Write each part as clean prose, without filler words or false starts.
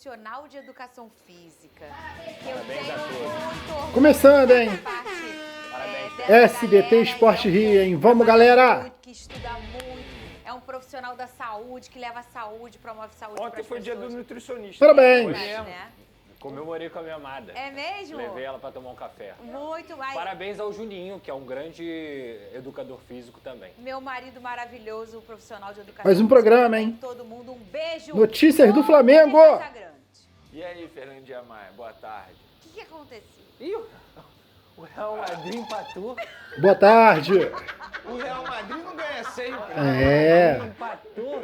Profissional de educação física. Que eu Parabéns tenho a todos. muito orgulho Começando, hein? dessa parte, Parabéns, dessa SBT galera, Esporte e é um Rio, hein? povo que Vamos, trabalha galera! muito, que estuda muito, é um profissional da saúde, que leva saúde, promove saúde. Ontem foi dia do pessoas. nutricionista. Parabéns! Foi Verdade, mesmo. né? Comemorei com a minha amada. É mesmo? Levei ela pra tomar um café. Muito mais. Parabéns ao Juninho, que é um grande educador físico também. Meu marido maravilhoso, o profissional de educação Mais um física programa, também. hein? Todo mundo, um beijo. Notícias do Ô, Flamengo. Vene Casagrande. E aí, Fernando Diamar, boa tarde. O que aconteceu? Ih, o Real Madrid empatou. Boa tarde! O Real Madrid não ganha sempre. É, Empatou.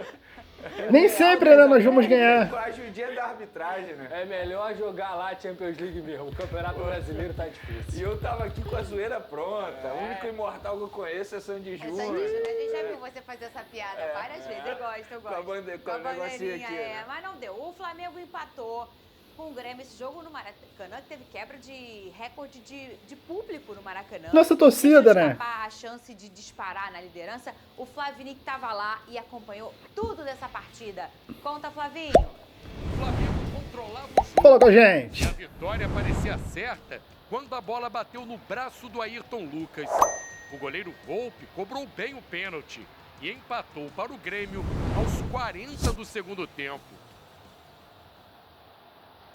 nem sempre, né, nós vamos ganhar. Com a ajudinha da arbitragem, né? É melhor jogar lá a Champions League mesmo. O Campeonato Brasileiro tá E difícil. eu tava aqui com a zoeira pronta. O único imortal que eu conheço é Sandy Essa Júnior. disso, né? A gente já viu você fazer essa piada várias vezes. Eu gosto, eu gosto. Com a negocinho aqui, é. né? Mas não deu. O Flamengo empatou com o Grêmio. Esse jogo no Maracanã que teve quebra de recorde de público no Maracanã. Nossa torcida, Deixou né? escapar a chance de disparar na liderança. O Flavini que estava lá e acompanhou tudo dessa partida. Conta, Flavinho. O Flamengo controlava o jogo. Fala com a E gente. a vitória parecia certa quando a bola bateu no braço do Ayrton Lucas. O goleiro Volpi cobrou bem o pênalti e empatou para o Grêmio aos 40 do segundo tempo.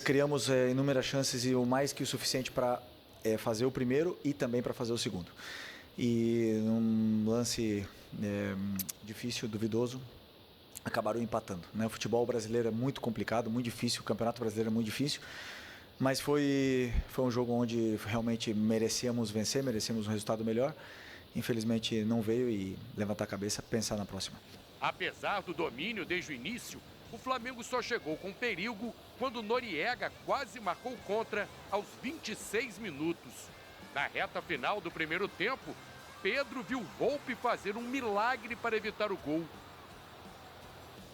Criamos inúmeras chances e o mais que o suficiente para fazer o primeiro e também para fazer o segundo. E num lance difícil, duvidoso, acabaram empatando, né? O futebol brasileiro é muito complicado, muito difícil, o campeonato brasileiro é muito difícil, mas foi um jogo onde realmente merecíamos vencer, merecíamos um resultado melhor. Infelizmente não veio e levantar a cabeça, pensar na próxima. Apesar do domínio desde o início, o Flamengo só chegou com perigo quando Noriega quase marcou contra aos 26 minutos. Na reta final do primeiro tempo, Pedro viu Volpi fazer um milagre para evitar o gol.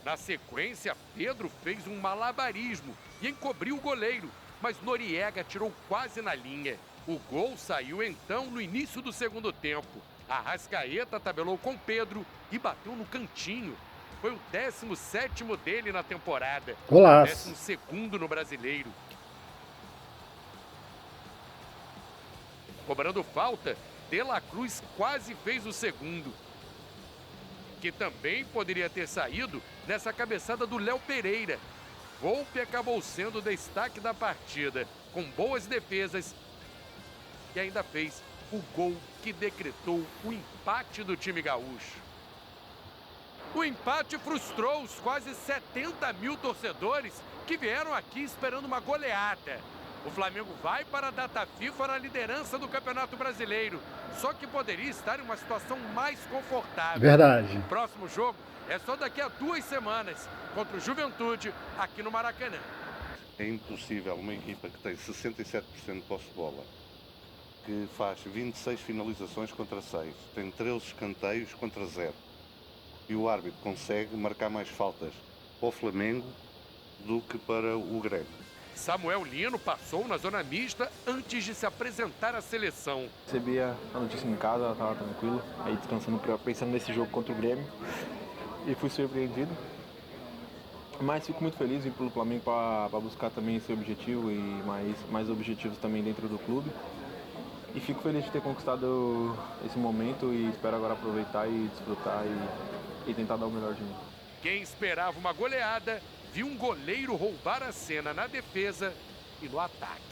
Na sequência, Pedro fez um malabarismo e encobriu o goleiro, mas Noriega tirou quase na linha. O gol saiu então no início do segundo tempo. Arrascaeta tabelou com Pedro e bateu no cantinho. Foi o 17º dele na temporada. Golaço. 12º no Brasileiro. Cobrando falta, De La Cruz quase fez o segundo, que também poderia ter saído nessa cabeçada do Léo Pereira. Volpi acabou sendo o destaque da partida, com boas defesas, e ainda fez o gol que decretou o empate do time gaúcho. O empate frustrou os quase 70 mil torcedores que vieram aqui esperando uma goleada. O Flamengo vai para a data FIFA na liderança do Campeonato Brasileiro, só que poderia estar em uma situação mais confortável. Verdade. O próximo jogo é só daqui a 2 semanas, contra o Juventude, aqui no Maracanã. É impossível uma equipa que tem 67% de posse de bola, que faz 26 finalizações contra 6, tem 13 escanteios contra 0, e o árbitro consegue marcar mais faltas para o Flamengo do que para o Grêmio. Samuel Lino passou na zona mista antes de se apresentar à seleção. Recebi a notícia em casa, estava tranquilo, aí descansando, pensando nesse jogo contra o Grêmio, e fui surpreendido. Mas fico muito feliz em ir pelo Flamengo para buscar também esse objetivo e mais objetivos também dentro do clube. E fico feliz de ter conquistado esse momento e espero agora aproveitar e desfrutar e tentar dar o melhor de mim. Quem esperava uma goleada, viu um goleiro roubar a cena na defesa e no ataque.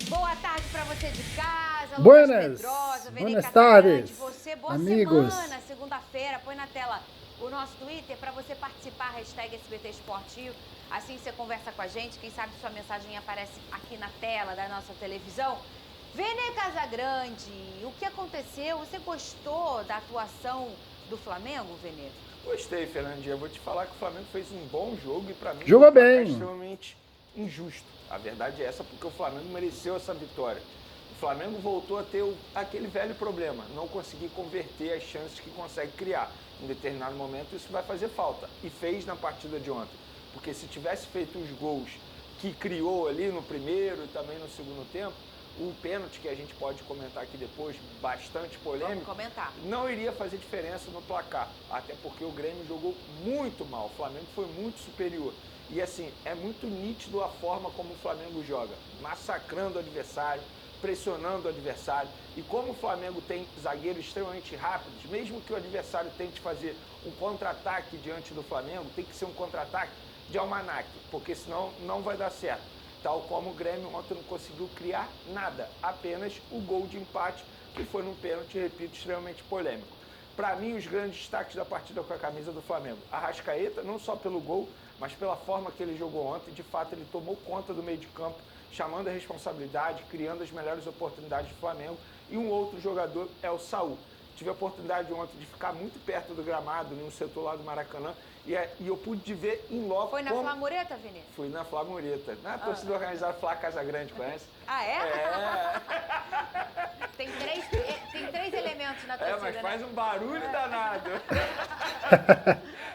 Boa tarde para você de casa. Lucas Buenas. Pedrosa, Vene Buenas Casagrande. tardes, Você, boa amigos. semana, segunda-feira. Põe na tela o nosso Twitter para você participar, hashtag SBT Esporte Rio. Assim você conversa com a gente, quem sabe sua mensagem aparece aqui na tela da nossa televisão. Vene Casagrande, o que aconteceu? Você gostou da atuação do Flamengo, Vene? Gostei, Fernandinha. Eu vou te falar que o Flamengo fez um bom jogo e pra mim Jogou foi um placar bem. extremamente injusto. A verdade é essa, porque o Flamengo mereceu essa vitória. O Flamengo voltou a ter aquele velho problema, não conseguir converter as chances que consegue criar. Em determinado momento isso vai fazer falta. E fez na partida de ontem. Porque se tivesse feito os gols que criou ali no primeiro e também no segundo tempo, o pênalti, que a gente pode comentar aqui depois, bastante Vamos polêmico, comentar. não iria fazer diferença no placar, até porque o Grêmio jogou muito mal, o Flamengo foi muito superior. E assim, é muito nítido a forma como o Flamengo joga, massacrando o adversário, pressionando o adversário. E como o Flamengo tem zagueiros extremamente rápidos, mesmo que o adversário tente fazer um contra-ataque diante do Flamengo, tem que ser um contra-ataque de almanaque, porque senão não vai dar certo. Tal como o Grêmio ontem não conseguiu criar nada, apenas o gol de empate, que foi num pênalti, repito, extremamente polêmico. Para mim, os grandes destaques da partida com a camisa do Flamengo. Arrascaeta, não só pelo gol, mas pela forma que ele jogou ontem. De fato, ele tomou conta do meio de campo, chamando a responsabilidade, criando as melhores oportunidades do Flamengo. E um outro jogador é o Saul. Tive a oportunidade ontem de ficar muito perto do gramado, no setor lá do Maracanã, e eu pude ver em loco. Foi na Flamureta, Vini? Fui na Flamureta. Na torcida organizada Flá Casa Grande, conhece? Ah, é? É. Tem três elementos na torcida, Mas né? faz um barulho danado.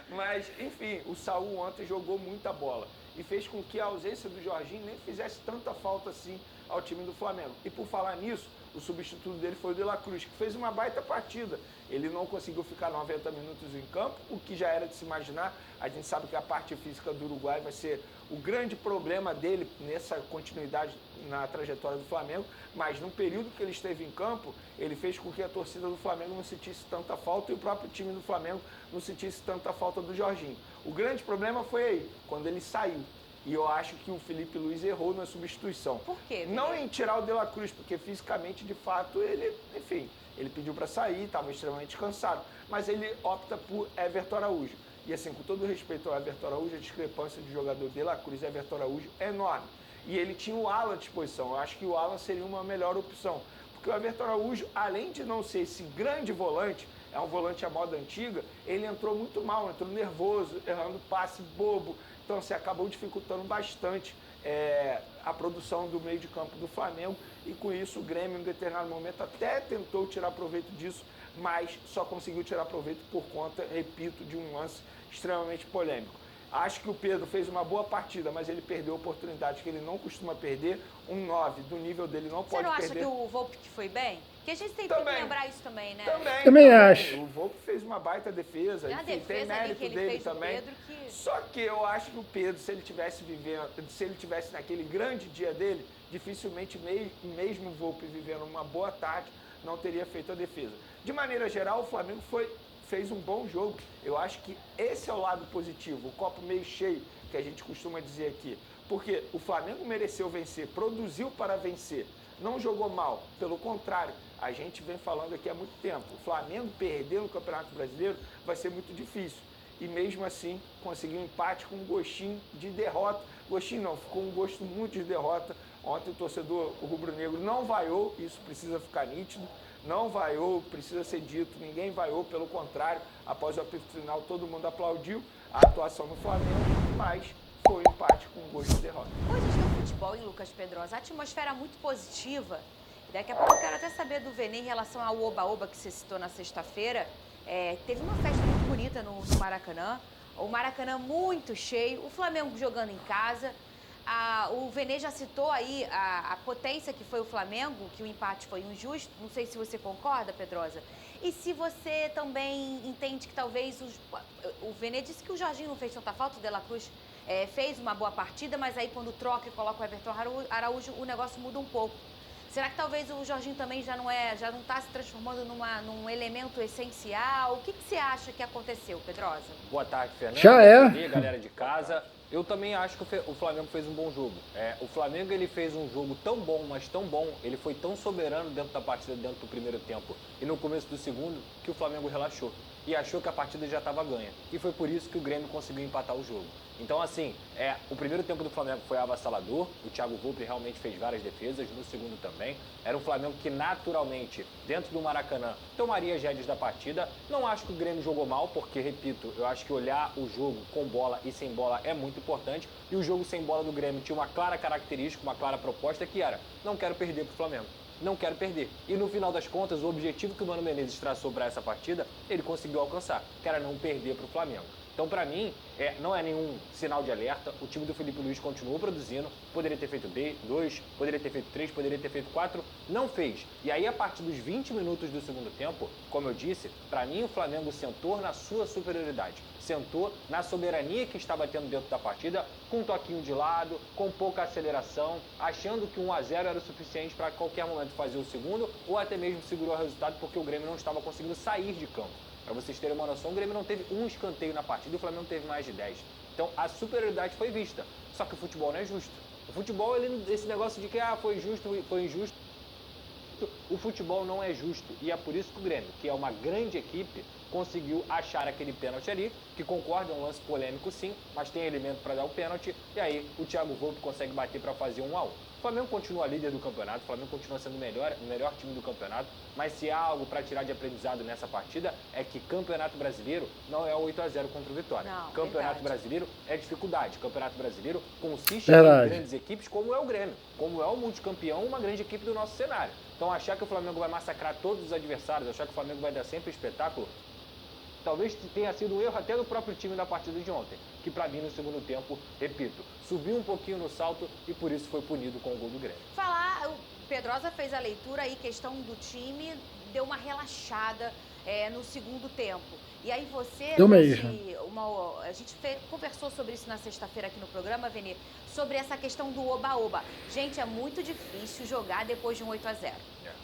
Mas, enfim, o Saul ontem jogou muita bola e fez com que a ausência do Jorginho nem fizesse tanta falta assim ao time do Flamengo. E por falar nisso, o substituto dele foi o De La Cruz, que fez uma baita partida. Ele não conseguiu ficar 90 minutos em campo, o que já era de se imaginar. A gente sabe que a parte física do Uruguai vai ser o grande problema dele nessa continuidade na trajetória do Flamengo, mas no período que ele esteve em campo, ele fez com que a torcida do Flamengo não sentisse tanta falta e o próprio time do Flamengo não sentisse tanta falta do Jorginho. O grande problema foi aí, quando ele saiu. E eu acho que o Felipe Luiz errou na substituição. Por quê? Não em tirar o De La Cruz, porque fisicamente, de fato, ele, enfim, ele pediu para sair, estava extremamente cansado. Mas ele opta por Everton Araújo. E assim, com todo respeito ao Everton Araújo, a discrepância de jogador De La Cruz e Everton Araújo é enorme. E ele tinha o Alan à disposição. Eu acho que o Alan seria uma melhor opção. Porque o Everton Araújo, além de não ser esse grande volante, é um volante à moda antiga, ele entrou muito mal, entrou nervoso, errando passe bobo. Então, assim, acabou dificultando bastante a produção do meio de campo do Flamengo. E com isso, o Grêmio, em determinado momento, até tentou tirar proveito disso, mas só conseguiu tirar proveito por conta, repito, de um lance extremamente polêmico. Acho que o Pedro fez uma boa partida, mas ele perdeu oportunidades que ele não costuma perder. Um 9 do nível dele não pode perder. Você não acha que o Volpe foi bem? Porque a gente tem que lembrar isso também, né? Também acho. O Volpe fez uma baita defesa. E a Enfim, tem defesa ali mérito que ele dele fez também. do Pedro que... Só que eu acho que o Pedro, se ele tivesse naquele grande dia dele, dificilmente, mesmo o Volpe vivendo uma boa tarde, não teria feito a defesa. De maneira geral, o Flamengo fez um bom jogo. Eu acho que esse é o lado positivo, o copo meio cheio, que a gente costuma dizer aqui. Porque o Flamengo mereceu vencer, produziu para vencer, não jogou mal. Pelo contrário, a gente vem falando aqui há muito tempo. O Flamengo perder no Campeonato Brasileiro vai ser muito difícil. E mesmo assim, conseguiu um empate com um gostinho de derrota. Gostinho não, ficou um gosto muito de derrota. Ontem o torcedor rubro-negro não vaiou, isso precisa ficar nítido. Não vaiou, precisa ser dito, ninguém vaiou, pelo contrário, após o apito final todo mundo aplaudiu a atuação do Flamengo, mas foi um empate com gosto de derrota. Coisas do futebol, hein, Lucas Pedrosa? A atmosfera muito positiva. Daqui a pouco eu quero até saber do Vene em relação ao Oba-Oba que você citou na sexta-feira. Teve uma festa muito bonita no Maracanã, o Maracanã muito cheio, o Flamengo jogando em casa. O Vene já citou aí a potência que foi o Flamengo, que o empate foi injusto. Não sei se você concorda, Pedrosa. E se você também entende que talvez... O Vene disse que o Jorginho não fez tanta falta, o De La Cruz fez uma boa partida, mas aí quando troca e coloca o Everton Araújo, o negócio muda um pouco. Será que talvez o Jorginho também já não está se transformando num elemento essencial? O que você acha que aconteceu, Pedrosa? Boa tarde, Fernando. Já é. E aí, galera de casa. Eu também acho que o Flamengo fez um bom jogo. O Flamengo ele fez um jogo tão bom, mas tão bom, ele foi tão soberano dentro da partida, dentro do primeiro tempo e no começo do segundo, que o Flamengo relaxou e achou que a partida já estava ganha. E foi por isso que o Grêmio conseguiu empatar o jogo. Então, assim, o primeiro tempo do Flamengo foi avassalador, o Thiago Volpe realmente fez várias defesas, no segundo também. Era um Flamengo que naturalmente, dentro do Maracanã, tomaria as rédeas da partida. Não acho que o Grêmio jogou mal, porque, repito, eu acho que olhar o jogo com bola e sem bola é muito importante. E o jogo sem bola do Grêmio tinha uma clara característica, uma clara proposta, que era: não quero perder pro Flamengo. Não quero perder. E no final das contas, o objetivo que o Mano Menezes traçou para essa partida, ele conseguiu alcançar, que era não perder para o Flamengo. Então, para mim, não é nenhum sinal de alerta. O time do Felipe Luiz continuou produzindo. Poderia ter feito 2, poderia ter feito 3, poderia ter feito 4. Não fez. E aí, a partir dos 20 minutos do segundo tempo, como eu disse, para mim o Flamengo sentou na sua superioridade. Sentou na soberania que estava tendo dentro da partida, com um toquinho de lado, com pouca aceleração, achando que 1 a 0 era o suficiente para qualquer momento fazer o segundo, ou até mesmo segurou o resultado porque o Grêmio não estava conseguindo sair de campo. Para vocês terem uma noção, o Grêmio não teve um escanteio na partida e o Flamengo teve mais de 10. Então, a superioridade foi vista. Só que o futebol não é justo. O futebol, esse negócio de que foi justo, foi injusto, o futebol não é justo. E é por isso que o Grêmio, que é uma grande equipe, conseguiu achar aquele pênalti ali, que concorda, é um lance polêmico sim, mas tem elemento para dar o pênalti, e aí o Thiago Volpe consegue bater para fazer 1 a 1. O Flamengo continua líder do campeonato, o Flamengo continua sendo o melhor time do campeonato, mas se há algo para tirar de aprendizado nessa partida é que Campeonato Brasileiro não é o 8 a 0 contra o Vitória. Não, Campeonato verdade. Brasileiro é dificuldade. Campeonato Brasileiro consiste Verdade. em grandes equipes, como é o Grêmio, como é o multicampeão, uma grande equipe do nosso cenário. Então achar que o Flamengo vai massacrar todos os adversários, achar que o Flamengo vai dar sempre espetáculo, talvez tenha sido um erro até do próprio time da partida de ontem, que para mim no segundo tempo, repito, subiu um pouquinho no salto e por isso foi punido com o gol do Grêmio. O Pedrosa fez a leitura aí, questão do time, deu uma relaxada no segundo tempo. E aí você... Deu mesmo. A gente conversou sobre isso na sexta-feira aqui no programa, Veni, sobre essa questão do oba-oba. Gente, é muito difícil jogar depois de um 8 a 0.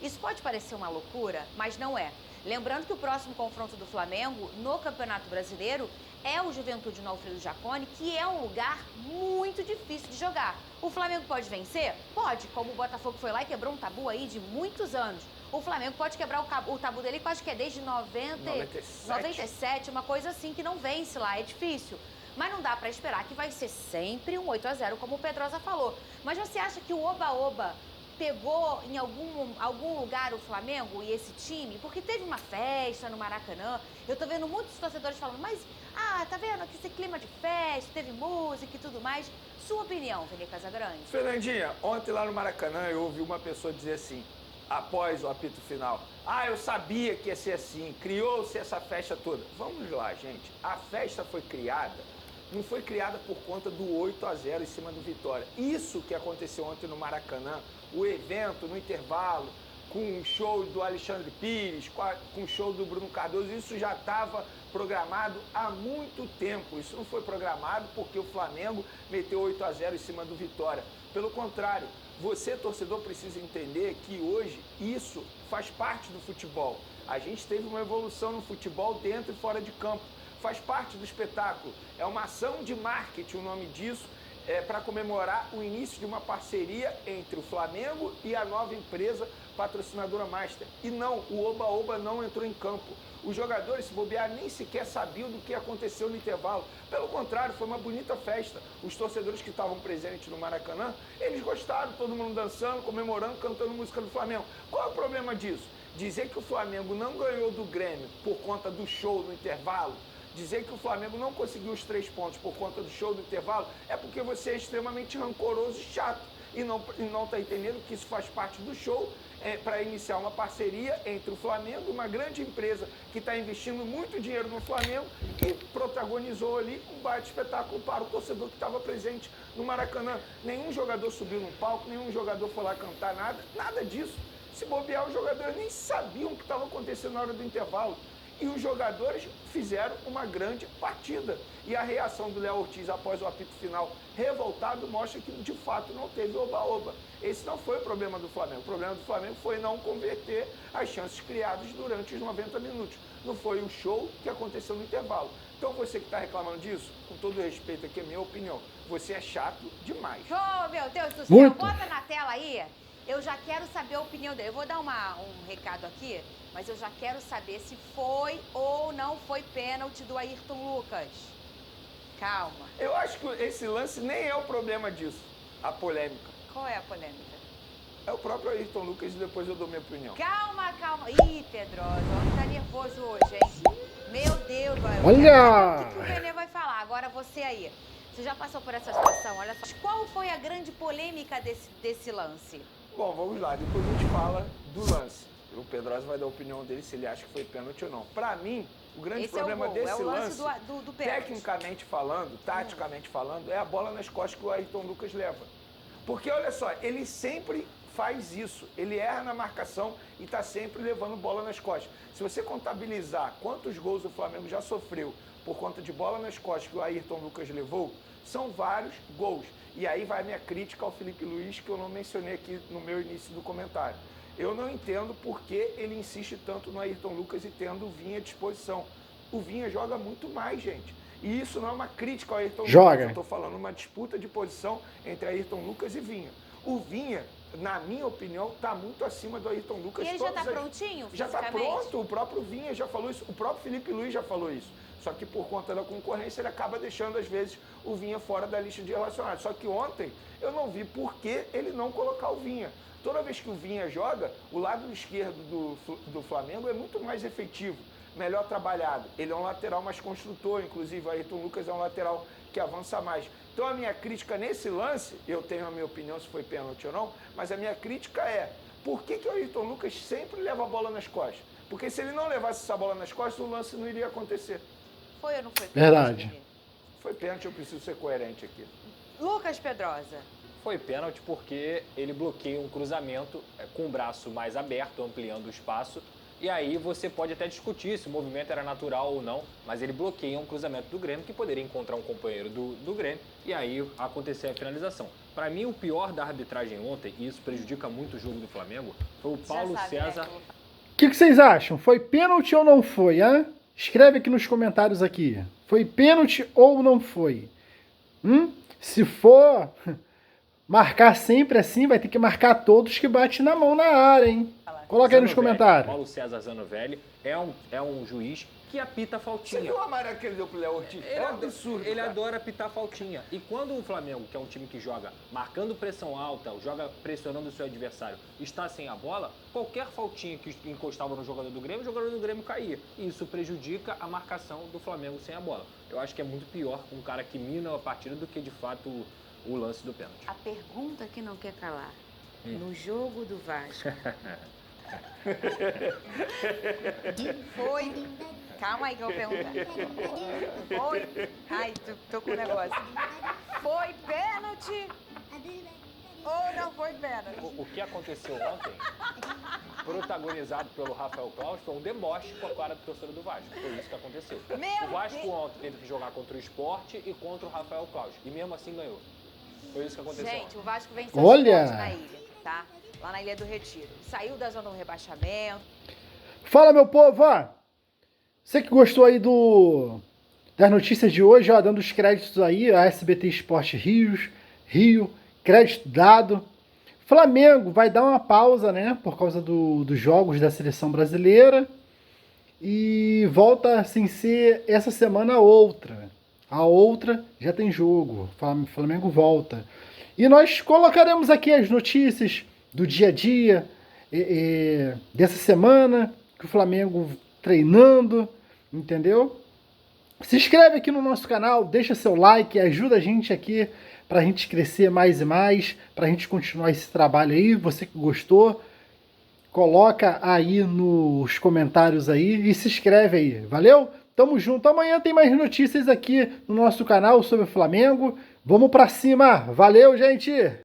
Isso pode parecer uma loucura, mas não é. Lembrando que o próximo confronto do Flamengo no Campeonato Brasileiro é o Juventude no Alfredo Jaconi, que é um lugar muito difícil de jogar. O Flamengo pode vencer? Pode, como o Botafogo foi lá e quebrou um tabu aí de muitos anos. O Flamengo pode quebrar o tabu dele, que eu acho que é desde 97, uma coisa assim, que não vence lá, é difícil. Mas não dá pra esperar que vai ser sempre um 8 a 0, como o Pedrosa falou. Mas você acha que o oba-oba pegou em algum lugar o Flamengo e esse time? Porque teve uma festa no Maracanã. Eu tô vendo muitos torcedores falando, mas, tá vendo que esse clima de festa, teve música e tudo mais. Sua opinião, Vini Casagrande? Fernandinha, ontem lá no Maracanã eu ouvi uma pessoa dizer assim, após o apito final, eu sabia que ia ser assim, criou-se essa festa toda. Vamos lá, gente, a festa foi criada, não foi criada por conta do 8 a 0 em cima do Vitória. Isso que aconteceu ontem no Maracanã, o evento no intervalo, com o show do Alexandre Pires, com o show do Bruno Cardoso, isso já estava programado há muito tempo. Isso não foi programado porque o Flamengo meteu 8 a 0 em cima do Vitória. Pelo contrário, você, torcedor, precisa entender que hoje isso faz parte do futebol. A gente teve uma evolução no futebol dentro e fora de campo. Faz parte do espetáculo. É uma ação de marketing, o nome disso, para comemorar o início de uma parceria entre o Flamengo e a nova empresa patrocinadora Master. E não, o Oba-Oba não entrou em campo. Os jogadores, se bobear, nem sequer sabiam do que aconteceu no intervalo. Pelo contrário, foi uma bonita festa. Os torcedores que estavam presentes no Maracanã, eles gostaram, todo mundo dançando, comemorando, cantando música do Flamengo. Qual é o problema disso? Dizer que o Flamengo não ganhou do Grêmio por conta do show no intervalo, dizer que o Flamengo não conseguiu os 3 pontos por conta do show do intervalo, é porque você é extremamente rancoroso e chato. E não está entendendo que isso faz parte do show, para iniciar uma parceria entre o Flamengo, uma grande empresa que está investindo muito dinheiro no Flamengo e protagonizou ali um baita espetáculo para o torcedor que estava presente no Maracanã. Nenhum jogador subiu no palco, nenhum jogador foi lá cantar nada disso. Se bobear, os jogadores nem sabiam o que estava acontecendo na hora do intervalo. E os jogadores fizeram uma grande partida. E a reação do Léo Ortiz após o apito final revoltado mostra que, de fato, não teve oba-oba. Esse não foi o problema do Flamengo. O problema do Flamengo foi não converter as chances criadas durante os 90 minutos. Não foi o show que aconteceu no intervalo. Então, você que está reclamando disso, com todo respeito aqui, é minha opinião, você é chato demais. Oh, meu Deus do céu, Muito. bota na tela aí. Eu já quero saber a opinião dele. Eu vou dar um recado aqui, mas eu já quero saber se foi ou não foi pênalti do Ayrton Lucas. Calma. Eu acho que esse lance nem é o problema disso, a polêmica. Qual é a polêmica? É o próprio Ayrton Lucas e depois eu dou minha opinião. Calma. Ih, Pedrosa, o homem tá nervoso hoje, hein? Meu Deus, Olha! O que o Renê vai falar? Agora você aí. Você já passou por essa situação, olha só. Qual foi a grande polêmica desse lance? Bom, vamos lá, depois a gente fala do lance. O Pedrosa vai dar a opinião dele se ele acha que foi pênalti ou não. Pra mim, O grande Esse é o problema gol, desse é o lance lance, do pênalti. tecnicamente falando, taticamente falando, é a bola nas costas que o Ayrton Lucas leva. Porque, olha só, ele sempre faz isso. Ele erra na marcação e está sempre levando bola nas costas. Se você contabilizar quantos gols o Flamengo já sofreu por conta de bola nas costas que o Ayrton Lucas levou, são vários gols. E aí vai a minha crítica ao Felipe Luiz, que eu não mencionei aqui no meu início do comentário. Eu não entendo por que ele insiste tanto no Ayrton Lucas e tendo o Vinha à disposição. O Vinha joga muito mais, gente. E isso não é uma crítica ao Ayrton Lucas. Eu estou falando uma disputa de posição entre Ayrton Lucas e Vinha. O Vinha, na minha opinião, está muito acima do Ayrton Lucas. E ele já está prontinho, já está fisicamente? pronto. O próprio Vinha já falou isso. O próprio Felipe Luiz já falou isso. Só que por conta da concorrência, ele acaba deixando, às vezes, o Vinha fora da lista de relacionados. Só que ontem, eu não vi por que ele não colocar o Vinha. Toda vez que o Vinha joga, o lado esquerdo do Flamengo é muito mais efetivo, melhor trabalhado. Ele é um lateral mais construtor, inclusive o Ayrton Lucas é um lateral que avança mais. Então a minha crítica nesse lance, eu tenho a minha opinião se foi pênalti ou não, mas a minha crítica é, por que o Ayrton Lucas sempre leva a bola nas costas? Porque se ele não levasse essa bola nas costas, o lance não iria acontecer. Foi ou não foi? Verdade. Foi pênalti, eu preciso ser coerente aqui. Lucas Pedrosa. Foi pênalti porque ele bloqueia um cruzamento com o braço mais aberto, ampliando o espaço. E aí você pode até discutir se o movimento era natural ou não, mas ele bloqueia um cruzamento do Grêmio que poderia encontrar um companheiro do Grêmio e aí acontecer a finalização. Para mim, o pior da arbitragem ontem, e isso prejudica muito o jogo do Flamengo, foi o Paulo César. O que vocês acham? Foi pênalti ou não foi, hein? Escreve aqui nos comentários aqui. Foi pênalti ou não foi? Se for marcar sempre assim, vai ter que marcar todos que bate na mão na área, hein? Coloca aí nos comentários. Paulo César Zanovelli é um juiz que apita faltinha. Você viu o amarelo que ele deu pro Léo Ortiz? É um absurdo. Ele cara. adora apitar faltinha. E quando o Flamengo, que é um time que joga marcando pressão alta, joga pressionando o seu adversário, está sem a bola, qualquer faltinha que encostava no jogador do Grêmio, o jogador do Grêmio caía. E isso prejudica a marcação do Flamengo sem a bola. Eu acho que é muito pior um cara que mina a partida do que, de fato, o lance do pênalti. A pergunta que não quer calar. No jogo do Vasco. Foi. Calma aí que eu vou perguntar. Foi. Ai, tô com um negócio. Foi pênalti ou não foi pênalti? O que aconteceu ontem, protagonizado pelo Rafael Claus, foi um deboche com a cara do torcedor do Vasco. Foi isso que aconteceu. O Vasco ontem teve que jogar contra o Sport e contra o Rafael Claus. E mesmo assim ganhou. Foi isso que aconteceu. Gente, o Vasco venceu Olha! o Sport na ilha, tá? Lá na Ilha do Retiro. Saiu da zona do rebaixamento. Fala, meu povo, ó. Você que gostou aí das notícias de hoje, ó, dando os créditos aí, a SBT Esporte Rio, crédito dado. Flamengo vai dar uma pausa, né, por causa dos jogos da seleção brasileira e volta sem ser essa semana a outra. A outra já tem jogo, Flamengo volta. E nós colocaremos aqui as notícias do dia a dia, dessa semana, que o Flamengo treinando, entendeu? Se inscreve aqui no nosso canal, deixa seu like, ajuda a gente aqui pra gente crescer mais e mais, pra gente continuar esse trabalho aí. Você que gostou, coloca aí nos comentários aí e se inscreve aí, valeu? Tamo junto, amanhã tem mais notícias aqui no nosso canal sobre o Flamengo. Vamos pra cima, valeu, gente!